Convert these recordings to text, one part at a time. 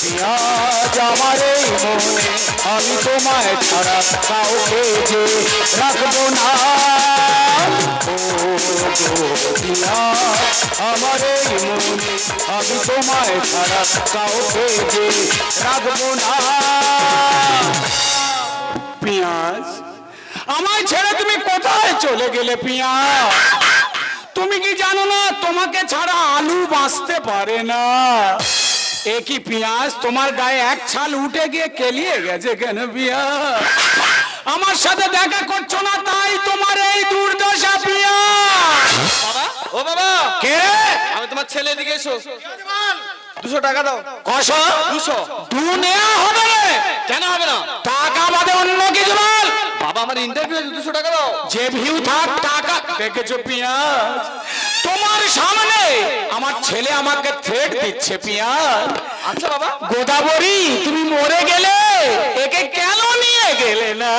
পিঁয়াজ আমার এই মনে আমি তোমায় ছাড়া কাউকে যে রাখবো না। ও পিঁয়াজ আমার এই মনে আমি তোমায় ছাড়া কাউকে যে রাখবো না। পিঁয়াজ আমায় ছেড়ে তুমি কোথায় চলে গেলে পিঁয়াজ? তুমি কি জানো না তোমাকে ছাড়া আলু বাঁচতে পারে না? এ কি পিঁয়াজ তোমার গায়ে এক ছাল উঠে গিয়ে কেলিয়ে গেছে কেন পিঁয়াজ? আমার সাথে দেখা করছো না তাই তোমার এই দুর্দশা পিঁয়াজ। বাবা, ও বাবা, কে? আমি তোমার ছেলে, এদিকে এসো। 200 টাকা দাও। কশো 200 দু নেওয়া হবে না। কেন হবে না? টাকা বাদে অন্য কিছু বল। বাবা আমার ইন্টারভিউ আছে, 200 টাকা দাও। যে ভিউ থাক টাকা। দেখেছো পিঁয়াজ তোমার সামনে আমার ছেলে আমাকে থ্রেট দিচ্ছে পিঁয়াজ। আচ্ছা বাবা, গোদাবরী তুমি মরে গেলে একে কেন নিয়ে গেলে না?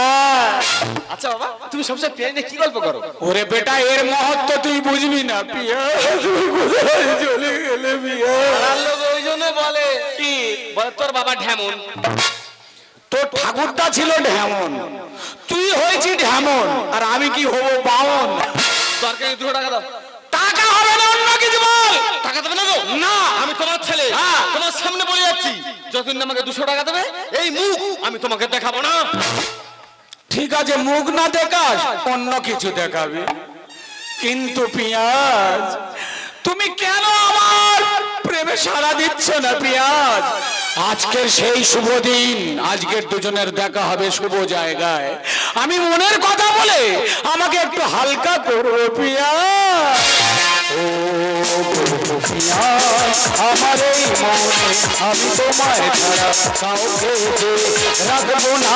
আচ্ছা বাবা, তুমি সবসময় পেয়ে নিয়ে কি গল্প করো? ওরে বেটা এর মহত্ব তুই বুঝবি না পিঁয়াজ। তুমি কোথায় চলে গেলে পিঁয়াজ? আর লোক ওই জন্য বলে কি বলে তোর বাবা ঢেমন। তোর ঠাকুরটা ছিল ঢেমন, তুই হয়েছি ঢেমন, আর আমি কি হবো বামন। দরকার 200 টাকা দাও। টাকা হবে না অন্য কিছু বল। টাকা দেবে না গো? না আমি তোমার ছেলে, হ্যাঁ। তোমার সামনে বলে যাচ্ছি, যতদিন আমাকে 200 টাকা দেবে এই মুখ আমি তোমাকে দেখাবো না। ঠিক আছে মুখ না দেখাস অন্য কিছু দেখাবি। কিন্তু পিঁয়াজ তুমি কেন আমার প্রেমে সাড়া দিচ্ছ না পিঁয়াজ? আজকের সেই শুভ দিন, আজকের দুজনের দেখা হবে শুভ জায়গায়। আমি মনের কথা বলে আমাকে একটু হালকা করো পিঁয়াজ। ও পিঁয়াজ আমার এই মনে আমি তোমায় ছাড়া কাউকে যে রাখবো না।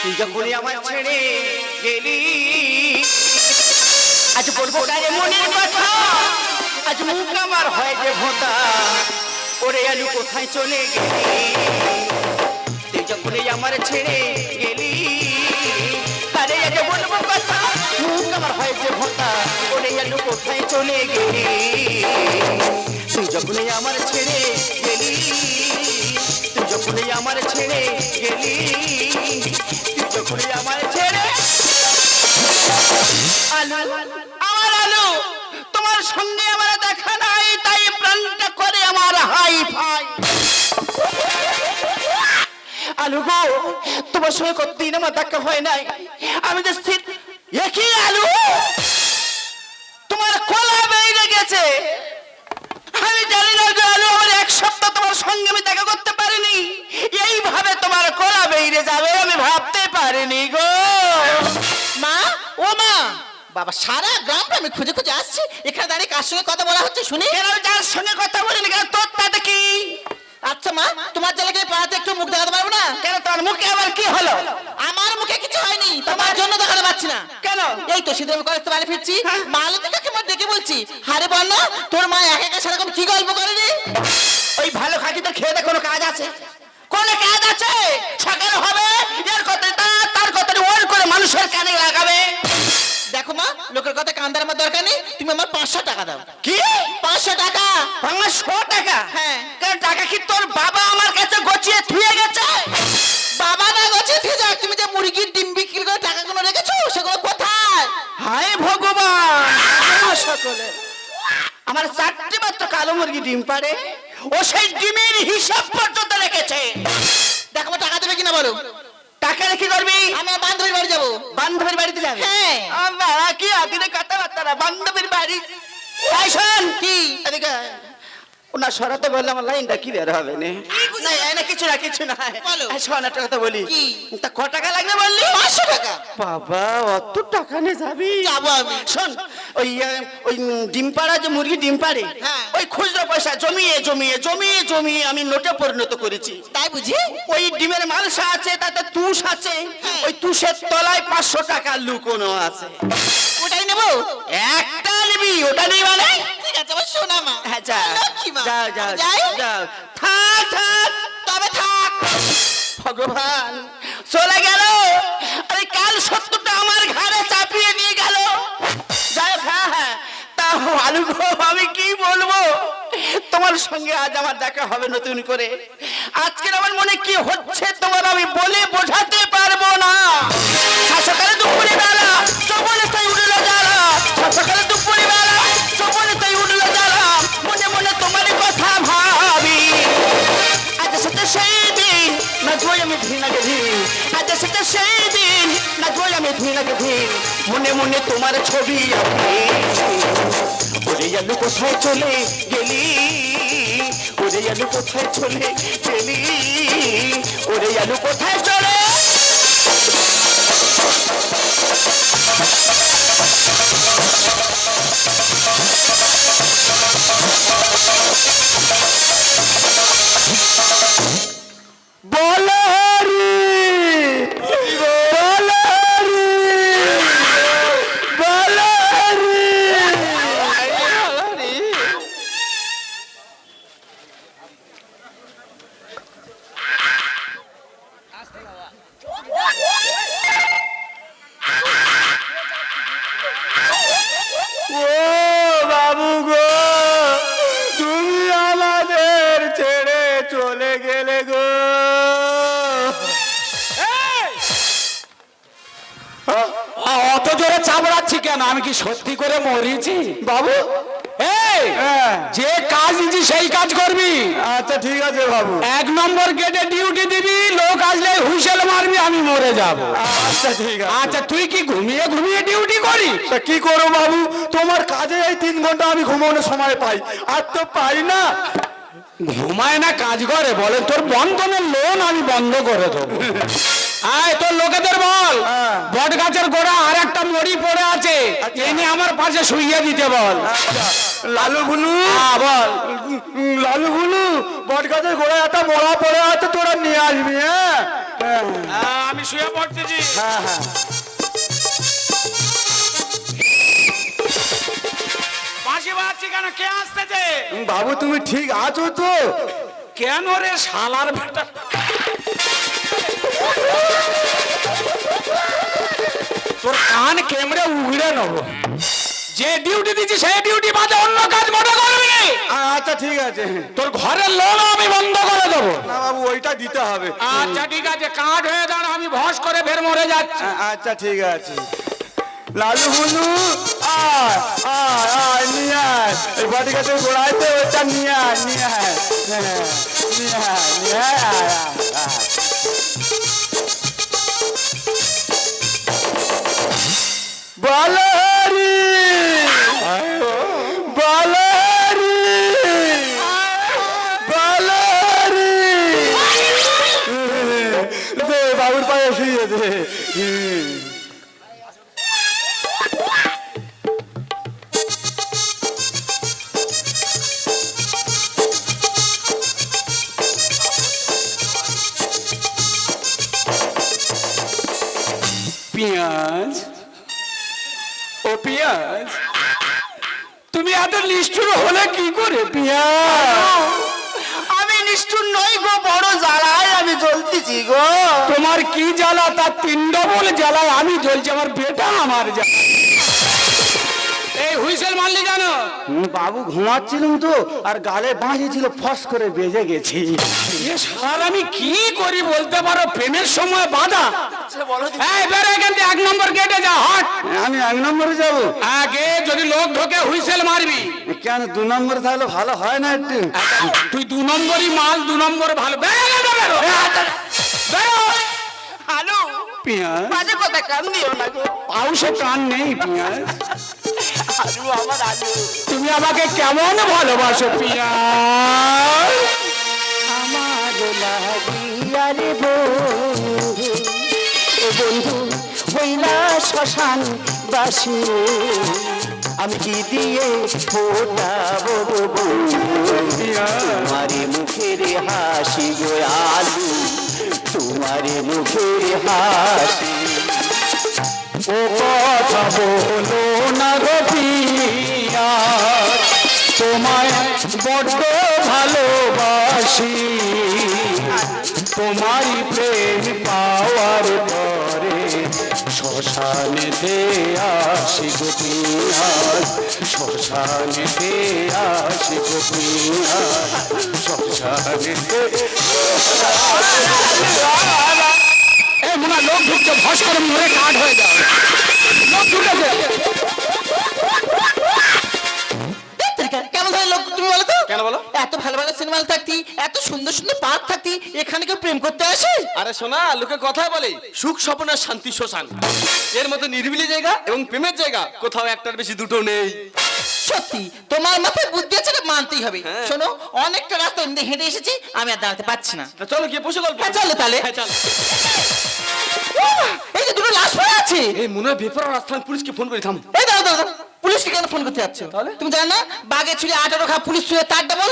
তুই যখনই আমার ছেড়ে গেলি আজ বলবো গায়ে মনের কথা, আজ মুখ আমার হয় যে ভোঁতা। ওরে আলু কোথায় চলে গেলি? তুই যখনই আমার ছেড়ে গেলি আরে আজ বলবো কথা, মুখ আমার হয় যে ভোঁতা। ওরে আলু কোথায় চলে গেলি? তুই যখনই আমার ছেড়ে গেলি, তুই যখনই আমার ছেড়ে গেলি, যখনই আমার ছেড়ে আলু আমার আলু তোমার সঙ্গে আমার দেখা নাই, তাই প্রাণটা করে আমার হাই ফাই। আলু গো তোমার সঙ্গে কতদিন আমার দেখা হয় নাই, আমি যে স্থির একই আলু তোমার কলা বেরিয়ে গেছে। আমি জানি না গো আলু, আমার এক সপ্তাহ তোমার সঙ্গে আমি দেখা করতে পারিনি, এইভাবে তোমার কলা বেরিয়ে যাবে আমি ভাবতে পারিনি গো। মা, ও মা, বাবা সারা গ্রামটা আমি খুঁজে খুঁজে আসছি, এখানে দাঁড়িয়ে কার সঙ্গে কথা বলা হচ্ছে শুনি? কেন আমি যার সঙ্গে কথা বলিনি কেন, তোর তাতে কি? আচ্ছা মা, তোমার ছেলেকে পাড়াতে একটু মুখ দেখাতে পারবো না? কেন তোর মুখে আবার কি হলো? আমার মুখে কিছু হয়নি, তোমার জন্য দেখাতে পারছি না। কেন? এই তো শীতের কলেজ থেকে বাড়ি ফিরছি, হ্যাঁ। মালতী কাকিমার ডেকে বলছি, হারে বন্যা তোর মা একা একা সেরকম কি গল্প করেনি? ওই ভালো খাকি তো খেয়ে কোনো কাজ আছে? কোনো কাজ আছে? সকাল হবে এর কথাটা তার কথাটা ওর করে মানুষের কানে লাগাবে। দেখো মা, লোকের কথা কান দেওয়ার আমার দরকার নেই, তুমি আমার 500 টাকা দাও। কি 500 টাকা? 500 টাকা? হ্যাঁ। কেন টাকা কি তোর বাবা আমার কাছে গছিয়ে থুয়ে গেছে? বাবা না গছে ঠিক আছে, তুমি যে মুরগির ডিম বিক্রি করে টাকাগুলো রেখেছো সেগুলো কোথায়? হায় ভগবান, সকলে আমার 4টি মাত্র কালো মুরগি ডিম পারে, ও সেই ডিমের হিসাব পর্যন্ত রেখেছে। দেখো টাকা দেবে কিনা বলো। টাকা রেখে করবি? আমি আমার বান্ধবীর বাড়ি যাবো। বান্ধবীর বাড়িতে যাবে? হ্যাঁ। আমরা কি আদিনে কথাবার্তা না, বান্ধবীর বাড়ি। এই শোন কি? এদিকে আয়। ওনা সরাতে বললে আমার লাইনটা ক্লিয়ার হবে না। না এনে কিছু না কিছু না। বলো। এই শোন একটা কথা বলি। কি? তা ক টাকা লাগবে বললি? 500 টাকা। বাবা অত টাকা নিয়ে যাবি? যাবো আমি। শোন ওই ডিম পাড়া যে মুরগি ডিম পাড়ে, হ্যাঁ। ওই খুচরো পয়সা জমিয়ে জমিয়ে জমিয়ে জমিয়ে আমি নোটে পরিণত করেছি। তাই বুঝি? ওই ডিমের মালসা আছে, তাতে তুষ আছে, হ্যাঁ। ওই তুষের তলায় 500 টাকা লুকোনো আছে। ওটাই নেবো। একটা নিবি, ওটা নেই মানে? ঠিক আছে, আমার সোনা মা। যাও যাও যাই? যাও থাক থাক তবে থাক। ভগবান চলে গেল, আরে কাল সত্যটা আমার ঘাড়ে চাপিয়ে নিয়ে গেল। যাই হোক, হ্যাঁ হ্যাঁ তা আলু গো, আমি কি বলবো, তোমার সঙ্গে আজ আমার দেখা হবে নতুন করে। আজকের আমার মনে কি হচ্ছে তোমার আমি বলে বোঝাতে পারবো না। সকালে দুপুরে বেলা সবলে তাই উঠলো জ্বালা, সকালে দুপুরে বেলা সবলে তাই উঠলো জ্বালা, মনে মনে তোমার কথা ভাবি। আজ সেটা সেই দিন না জয় আমি ধীনাকে ধীন, আজ সেটা সেই দিন না জয় আমি ধীনাকে ধীন, মনে মনে তোমার ছবি আঁকি। ওরে আলু কোথায় চলে গেলি, ওরে আলু কোথায় চলে গেলি, ওরে আলু কোথায় চলে। ও বাবু গো, তুমি আমাদের ছেড়ে চলে গেলে গো। অত জোরে চাপড়াচ্ছি কেন? আমি কি সত্যি করে মরিছি বাবু? এই যে কাজ দিচ্ছি সেই কাজ করবি। আচ্ছা ঠিক আছে বাবু। 1 নম্বর গেটে ডিউটি দিবি, লোক আসলে হুইসেল মারবি, আমি মরে যাব। আচ্ছা ঠিক আছে। আচ্ছা তুই কি ঘুমিয়ে ঘুমিয়ে ডিউটি করিস? তা কি করো বাবু, তোমার কাজে এই 3 ঘন্টা আমি ঘুমানোর সময় পাই, আর তো পাই না। ঘুমায় না কাজ করে বলে, তোর বন্ধনের লোন আমি বন্ধ করে দেবো। আয় তোর লোকেদের বল, বট গাছের গোড়া আর একটা মরি পড়ে আছে, এনে আমার পাশে শুইয়ে দিতে বল। লালু গুলু বল, লালু গুলু বট গাছের গোড়ায় একটা মরা পড়ে আছে, তোরা নিয়ে আসবি। হ্যাঁ আমি শুয়ে পড়তেছি। হ্যাঁ হ্যাঁ বাঁশি বাজছি কেন? কে আসতেছে? বাবু তুমি ঠিক আছো তো? কেন রে শালার বেটা, তোর কান কেমড়ে উগড়ে নেব। যে ডিউটি দিচ্ছি সেই ডিউটি বাদে অন্য কাজ মোটা করবি না। আচ্ছা ঠিক আছে। তোর ঘরের লোন আমি বন্ধ করে দেবো। না বাবু ওইটা দিতে হবে। আচ্ছা ঠিক আছে, কাঠ হয়ে দাঁড়া, আমি ভস করে ফের মরে যাচ্ছি। আচ্ছা ঠিক আছে। লালু হুলু আয় আয় আয়, নিয়ে আয় এই বাটি গাছের গোড়াইতে, ওইটা নিয়ে আয় নিয়ে আয় নিয়ে আয় নিয়ে আয় আয় আয়। বালারি বালারি বালারি, দে বাবুর পায়ে শুয়ে দে। পেঁয়াজ, ও পেঁয়াজ, তুমি এত নিষ্ঠুর হলে কি করে পেঁয়াজ? আমি নিষ্ঠুর নই গো, বড় জ্বালায় আমি জ্বলতেছি গো। তোমার কি জ্বালা, তার 3 ডবল জ্বালায় আমি জ্বলছি, আমার বেটা আমার জ্বালা। এই হুইসেল মারলি কেন? বাবু ঘুমাচ্ছিলাম তো, আর গালে বাঁশি ছিল, ফস করে বেজে গেছি। সার আমি কি করি বলতে পারো, প্রেমের সময় বাধা। এই বেরো এখান থেকে, 1 নম্বর গেটে যা, হট। আমি 1 নম্বরে যাব? আগে যদি লোক ঢোকে হুইসেল মারবি। কেন 2 নম্বরে তাহলে ভালো হয় না একটু? তুই 2 নম্বরই মাল, 2 নম্বর ভালো। বেরো বেরো বেরো। আলু পেঁয়াজ, বাজে কথা কান দিও না গো। পাউসে কান নেই পেঁয়াজ। আলু আমার আলু, তুমি আমাকে কেমন ভালোবাসো পেঁয়াজ? আমার লাগিয়া রে বন্ধু, ও বন্ধু হইলা শ্মশান বাসী, আমি কি দিয়ে ফোটাবো গো বন্ধু তোমারে মুখের হাসি গো আলু, তোমারে মুখের হাসি। ও কথা বলো না গো পিয়া, তোমায় বড্ড ভালোবাসি তোমারই প্রেম পাওয়ার পরে শ্মশানেতে আসি গোপিনাথ, শ্মশানেতে আসি গোপিনাথ, শ্মশানেতে। এ মনে হয় লোক ঢুকছে, ভস করে মরে কাঠ হয়ে যাও, লোক ঢুকেছে। কেমন ধরনের লোক তুমি বলো তো? কেন বলো? এত ভালো ভালো সিনেমা থাকতি, এত সুন্দর সুন্দর পার্ক থাকতি, এখানে কেউ প্রেম করতে আসে? আরে শোনা, লোকে কথা বলে সুখ স্বপ্ন আর শান্তি শ্মশান, এর মতো নিরিবিলি জায়গা এবং প্রেমের জায়গা কোথাও একটার বেশি দুটো নেই। সত্যি তোমার মাথায় বুদ্ধি আছে, এটা মানতেই হবে। হ্যাঁ। শোনো, অনেকটা রাস্তা এমনি হেঁটে এসেছি, আমি আর দাঁড়াতে পারছি না। তা চলো গিয়ে বসে গল্প। হ্যাঁ চলো তাহলে। হ্যাঁ চল। এই যে দুটো লাশ পড়ে আছে। এই মনে হয় বেপরোয়া রাস্তা, আমি পুলিশকে ফোন করে থাম। এই দাঁড়াও দাঁড়াও দাঁড়াও। পুলিশকে কেন ফোন করতে যাচ্ছ? তুমি জানো না বাঘে ছুঁড়ে 18 খা, পুলিশ ছুঁড়ে তার ডাবল,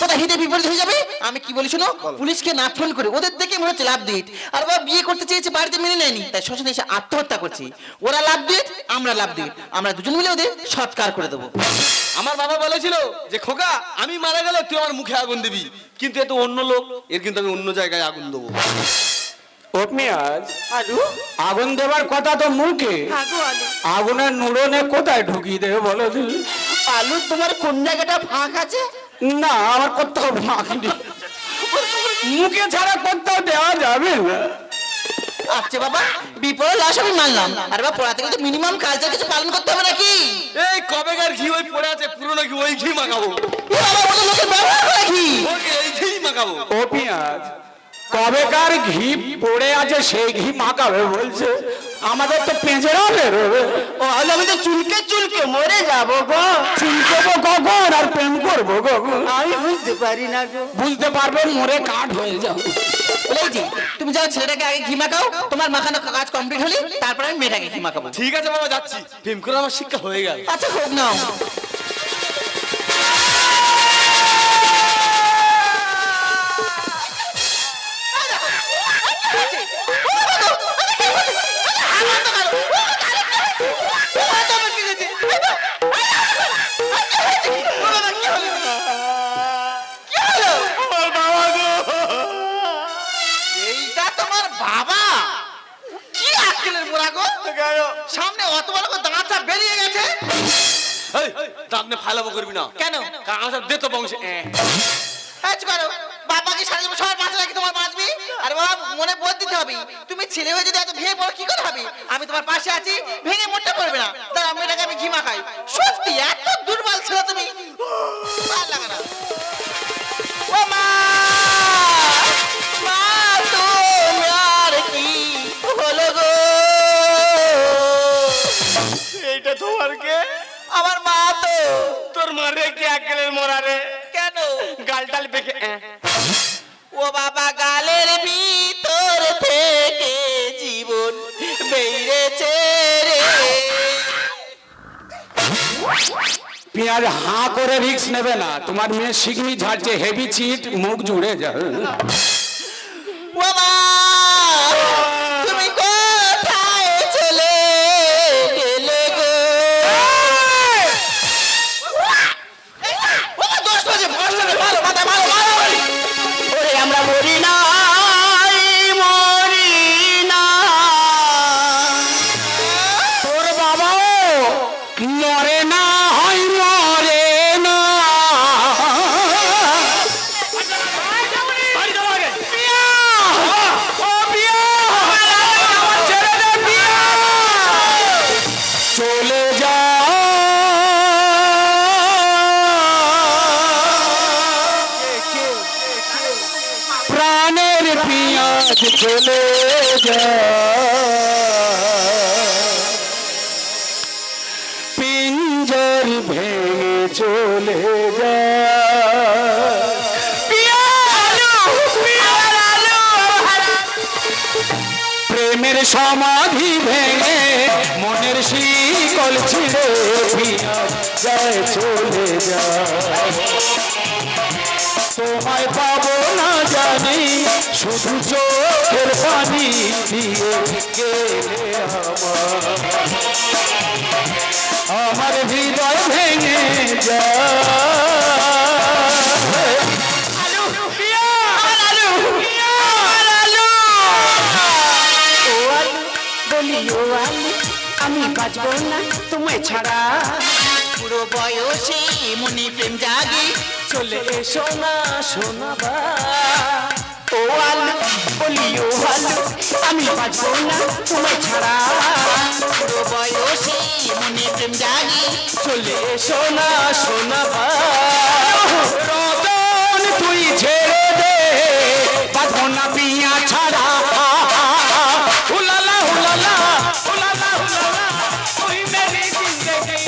কোথায় হিতে বিপরীত হয়ে যাবে। আমি কি বলি শোনো, পুলিশকে না ফোন করে ওদের দেখে মনে হচ্ছে লাভ দিট, আর বাবা বিয়ে করতে চেয়েছে, বাড়িতে মেনে নেয়নি, তাই শ্মশানে এসে আত্মহত্যা করছি। ওরা লাভ দিট, আমরা লাভ দিট, আমরা দুজন মিলে ওদের সৎকার করে দেবো। আমার বাবা বলেছিল যে খোকা, আমি মারা গেলে তুই আমার মুখে আগুন দিবি, কিন্তু এ তো অন্য লোক, এর কিন্তু আমি অন্য জায়গায় আগুন দেবো। ও পেঁয়াজ, আগুন দেবার কথা তো মুখে, আগুনের নুড়নে কোথায় ঢুকিয়ে দেবে বলো তুমি? আলু তোমার কোন জায়গাটা ফাঁক আছে? না, আমার কোথাও ভাঙনি, মুখে ছাড়া কোথাও দেওয়া যাবে না। আচ্ছা বাবা, বিপদ লাশ আমি মানলাম, আর বাবা পড়া থেকে তো মিনিমাম কালচার কিছু পালন করতে হবে নাকি? এই কবেকার ঘি ওই পড়ে আছে, পুরনো ঘি, ওই ঘি মাখাবো। এ বাবা, ওদের লোকের ব্যবহার করে কি? ওকে এই ঘি মাখাবো। ও পেঁয়াজ, কবেকার ঘি পড়ে আছে সেই ঘি মাখাবে বলছে, আমাদের তো পেঁচেরা বেরোবে। ও হলে আমি তো চুলকে চুলকে মরে যাবো গো। চিনতেবো কখন আর প্রেম করবো কখন? আমি বুঝতে পারি না গো। বুঝতে পারবে মোরে কাঠ হয়ে যাও। বলেছি তুমি যাও, ছেলেটাকে আগে ঘি মাখাও, তোমার মাখানো কাজ কমপ্লিট হলে তারপর আমি মেয়েটাকে ঘি মাখাবো। ঠিক আছে বাবা, যাচ্ছি, প্রেম করে আমার শিক্ষা হয়ে গেল। আচ্ছা হোক নাও। এইটা তোমার বাবা? কি আক্কেলের মোড়া গো, সামনে অত বড় করে দাঁতটা বেরিয়ে গেছে। এই দাঁত নে ফালাবো করবি না। কেন? কারণ আমার সব দে তো বংশে। আচ্ছা করো, বাবাকে সারা জীবন সবার পাশে রাখি, তোমার বাঁচবি। আর বাবা মনে বোধ দিতে হবে, তুমি ছেলে হয়ে যদি এত ভেঙে পড়ো কি করে হবে? আমি তোমার পাশে আছি, ভেঙে মরতে পারবে না। তার আমি এটাকে আমি ঘি মাখাই। সত্যি এত দুর্বল ছিল তুমি, ভালো লাগে না। ও মা, মা তোমার কি হলো গো? এইটা তোমার কে? আমার মা তো। তোর মারে কি আকেলের মোরা রে? কেন? গালটাল বেঁকে ও বাবা, গালের ভিতর থেকে জীবন বেরিয়েছে রে। পেঁয়াজ হাঁ করে রিক্স নেবে না, তোমার মেয়ে শিগনি ঝাড়ছে, হেভি চিট, মুখ জুড়ে যাবে। ও মা, তুমি কোথায় চলে গেলে গো? ও মা, 10 বাজে, মারো, মাথা মারো, মারো। ওরে আমরা মরি না, মরি না। তোর বাবাও মরে না, হয় মরে না। পিয়া! ও পিয়া! আমার ছেড়ে দে, পিয়া! চলে যা, প্রাণের পিয়াজ চলে যা, পিঞ্জর ভেঙে চলে যা। পিয়া! প্রেমের সমাধি ভেঙে মনের শিকল ছিঁড়ে পিয়া যায় চলে যা। তোমায় পাবো না জানি, শুধু চোখের পানি দিয়ে গেলে আমার হৃদয় ভেঙে যায়। ছাড়া পুরো বয়সে মনে প্রেম জাগে চলে এসো না শোনাবা ও আলু বলি ও আলু আমি বাঁচবো না তোমায় ছাড়া পুরো বয়সে মনে প্রেম জাগে চলে এসো না শোনাবা রতন তুই ছেড়ে দে বাঁধবো না পিয়া ছাড়া হুলালা হুলালা হুলালা হুলালা তুই মেরি জিন্দেগি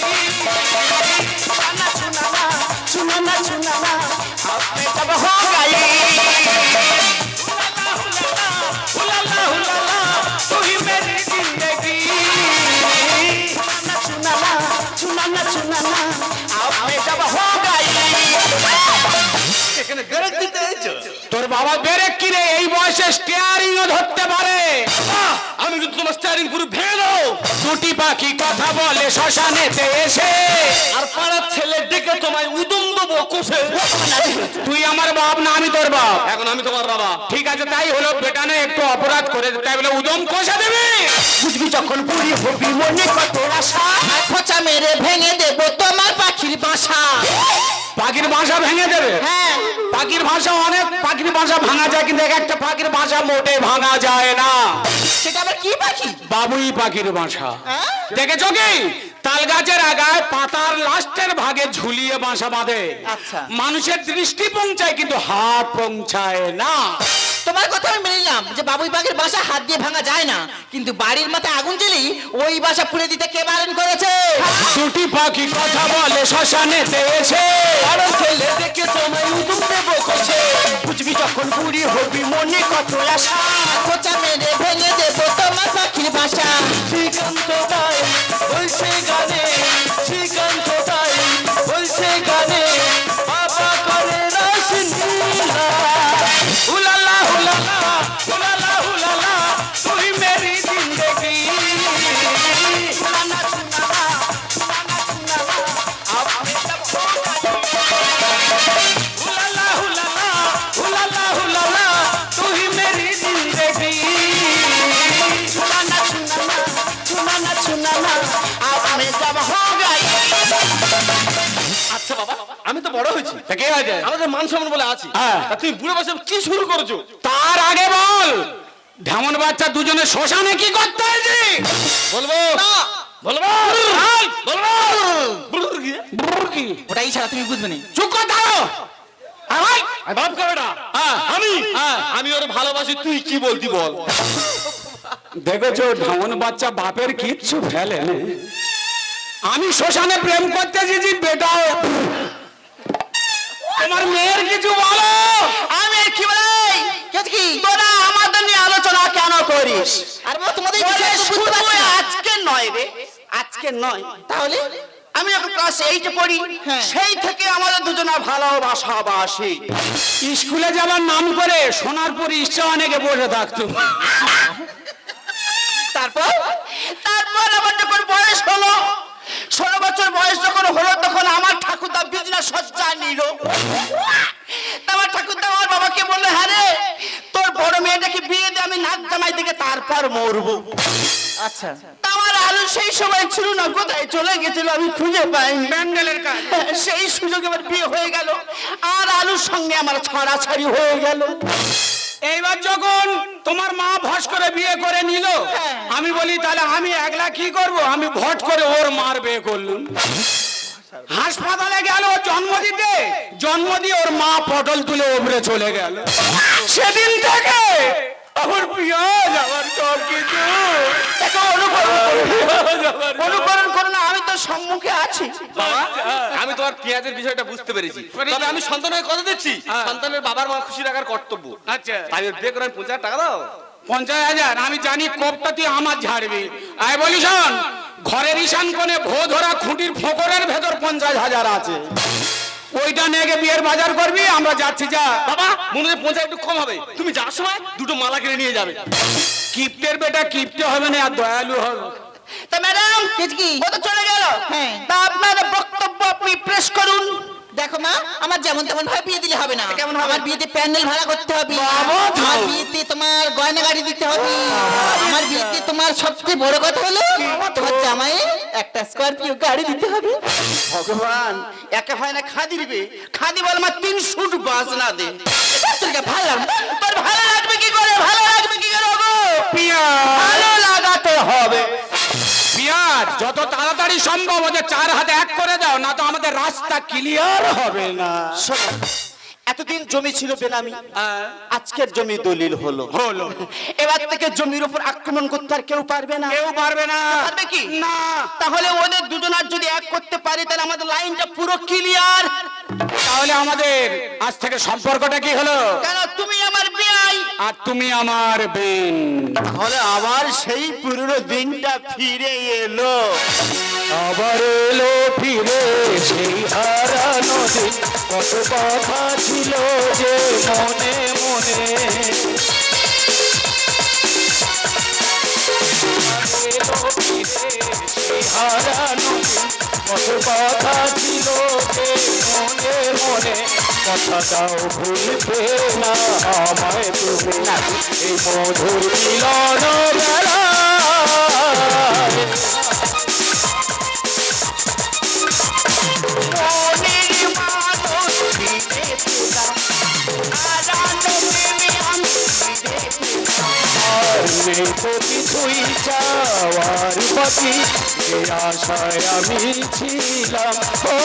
सुनाना सुनाना अपने जब हो गई হুলালা হুলালা তুই মেরি জিন্দেগি सुनाना सुनाना सुनाना अपने जब हो गई এখানে গরজ দিতে এসেছো তোর বাবা বেরেক কিরে এই বয়সে স্টিয়ারিংও ধরতে পারে আমি কিন্তু তোমার স্টিয়ারিং পুরো ভেঙে দেবো দুটি পাখি কথা বলে শ্মশানেতে এসে আর পাড়ার ছেলে ডেকে তোমায় উদম দেবো কোষে তুই আমার বাপ না আমি তোর বাপ এখন আমি তোমার বাবা ঠিক আছে তাই হলো বেটানে একটু অপরাধ করে তাই বলে উদম কষা দেবে বুঝবি যখন পুরি হবি মনে কত আশা খোঁচা মেরে ভেঙে দেবো তোমার পাখির বাসা। পাখির বাসা ভেঙে দেবে হ্যাঁ পাখির ভাষা অনেক পাখির ভাষা ভাঙা যায় কিন্তু এক একটা পাখির ভাষা মোটে ভাঙা যায় না সেটা আবার কি পাখি? বাবুই পাখির বাসা হ্যাঁ? দেখেছো কি তাল গাছের আগায় পাতার লাস্টের ভাগে ঝুলিয়ে বাসা বাঁধে আচ্ছা। মানুষের দৃষ্টি পৌঁছায় কিন্তু হাত পৌঁছায় না তোমার কথা আমি মেনে নিলাম যে বাবুই পাখির বাসা হাত দিয়ে ভাঙা যায় না, কিন্তু বাড়ির মাথায় আগুন জ্বলি ওই বাসা পুড়ে দিতে কে বারণ করেছে? দুটি পাখি কথা বলে শ্মশানেতে এসে পাড়ার ছেলে ডেকে তোমায় উদম দেবো কোষে বুঝবি যখন পুরি হবি মনে কত আশা খোঁচা মেরে ভেঙে দেবো তোমার পাখির বাসা। শ্রীকান্ত তাই বলছে গানে শ্রীকান্ত তাই বলছে গানে বাবা করে রাসলীলা হুলালা হুলালা হুলালা হুলালা তুই মেরি জিন্দেগি सुनाना सुनाना सुनाना सुनाना अपने जब हो गई হুলালা হুলালা হুলালা হুলালা তুই মেরি জিন্দেগি सुनाना सुनाना सुनाना सुनाना अपने जब हो गई আচ্ছা বাবা আমি তো বড় হয়েছি তা কি হয়েছে আমাদের মান সম্মান বলে আছি হ্যাঁ। আর তুমি বুড়ো বয়সে কি শুরু করেছো তার আগে বল ঢেমন বাচ্চা দুজনে শ্মশানে কি করতে হয়েছে বলবো বলবো বলবো বুড়ো গিয়ে ব্রর কি ওটাই ছাড়া তুমি বুঝবে না। চুপ কর দাও আয় আই বাপ করে না হ্যাঁ। আমি হ্যাঁ। আমি ওর ভালোবাসি তুই কি বলতি বল দেখেছো ঢেমন বাচ্চা বাপের কিচ্ছু ফেলে না। আমি শ্মশানে প্রেম করতে এসেছি বেটাও তোমার মেয়ের কিছু বলো আমি কি বলাই কি তোরা আমাদের নিয়ে আলোচনা কেন করিস আর বাবা তোমাদের বলে কিছু একটা বুঝতে শুধু পারছি না। আজকে নয় রে আজকে নয় তাহলে আমি যখন ক্লাস 8 পড়ি হ্যাঁ। সেই থেকে আমাদের দুজনের ভালোবাসা বাসি স্কুলে যাবার নাম করে সোনারপুর ইচ্ছা অনেকে বসে থাকতো তারপর তারপর আমার যখন বয়স হলো 16 বছর বয়স যখন হলো তখন আমার ঠাকুরদা বিজনা সজ্জা নিল আমার ঠাকুরদা আমার বাবাকে বললো হ্যাঁ রে তোর বড় মেয়েটাকে বিয়ে দিয়ে আমি নাক জামাই দিকে তারপর মরবো আচ্ছা আমার আলু সেই সময় ছিল না কোথায় চলে গেছিল আমি খুঁজে পাইনি প্যান্ডেলের কাজ সেই সুযোগে আমার বিয়ে হয়ে গেল আর আলুর সঙ্গে আমার ছাড়াছাড়ি হয়ে গেল এইবার যখন তোমার মা ভস করে বিয়ে করে নিল আমি বলি তাহলে আমি একলা কি করব আমি ভট করে ওর মার বিয়ে করলুম হাসপাতালে গেল জন্ম দিয়ে ওর মা পটল তুলে ওপরে চলে গেল সেদিন থেকে আমার পিয়াজ আমার সব কিছু দেখো, অনুকরণ করো না আমি তো সম্মুখে আছি বাবা আমি তোমার পেঁয়াজের বিষয়টা বুঝতে পেরেছি তবে আমি সন্তানের কথা দিচ্ছি সন্তানের বাবার মা খুশি রাখার কর্তব্য আচ্ছা তাই ওর বিয়ে করে 50,000 টাকা দাও 50,000 আমি জানি কোপটা তুই আমার ঝাড়বি আয় বলি শোন ঘরের ঈশান কোণে ভো ধরা খুঁটির ফোকরের ভেতর 50,000 আছে ওইটা নিয়ে গিয়ে বিয়ের বাজার করবি আমরা যাচ্ছি যা বাবা মনে হয় 50 একটু কম হবে তুমি যাওয়ার সময় দুটো মালা কিনে নিয়ে যাবে কিপ্টের বেটা কিপ্টে হবে না আর দয়ালু হবে তা ম্যাডাম কি ও তো চলে গেল হ্যাঁ। তা আপনার বক্তব্য আপনি প্রেস করুন দেখো মা, আমার যেমন তেমন ভাবে বিয়ে দিলে হবে না। কেমন হবে? আমার বিয়েতে প্যান্ডেল ভাড়া করতে হবে, বাবা, আমার বিয়েতে তোমার গয়না গাড়ি দিতে হবে, আমার বিয়েতে তোমার সবচেয়ে বড় কথা হলো তোমার জামাই একটা স্করপিও গাড়ি দিতে হবে। ভগবান, একা হয় না খাদি দিবে, খাদি বল আমার 3 শুট বাজনা দে। তোর কি ভালো লাগবে না? তোর ভালো লাগবে কি করে, ভালো লাগবে কি করে গো? পিয়াজ ভালো লাগাতে হবে। পিয়াজ যত তাড়াতাড়ি সম্ভব ওদের 4 হাতে 1 করে দাও, না তো আমাদের রাস্তা ক্লিয়ার হবে না। শোনো, এতদিন জমি ছিল বেনামি, আজকের জমি দলিল হলো। এবার থেকে জমির উপর আক্রমণ করতে আর কেউ পারবে না। কেউ পারবে না। পারবে কি? না। তাহলে ওদের দুজনার যদি এক করতে পারি তাহলে আমাদের লাইনটা পুরো ক্লিয়ার। তাহলে আমাদের আজ থেকে সম্পর্কটা কি হলো? কেন তুমি আমার বিয়াই, আর তুমি আমার বেন। তাহলে আবার সেই পুরনো দিনটা ফিরে এলো। আবার এলো ফিরে সেই হারানো দিন, কত কথা ছিল যে মনে মনে। এলো ফিরে সেই হারানো দিন, কত কথা ছিল যে মনে মনে। কথাটাও ভুলবে না আমায় তুমি, এই মধুর মিলন বেলা। মনের মানুষ ফিরে পেলাম, হারানো প্রেমে আমি ফিরে পেলাম। আর নেই তো কিছুই চাওয়ার বাকি, যে আশায় আমি ছিলাম। ও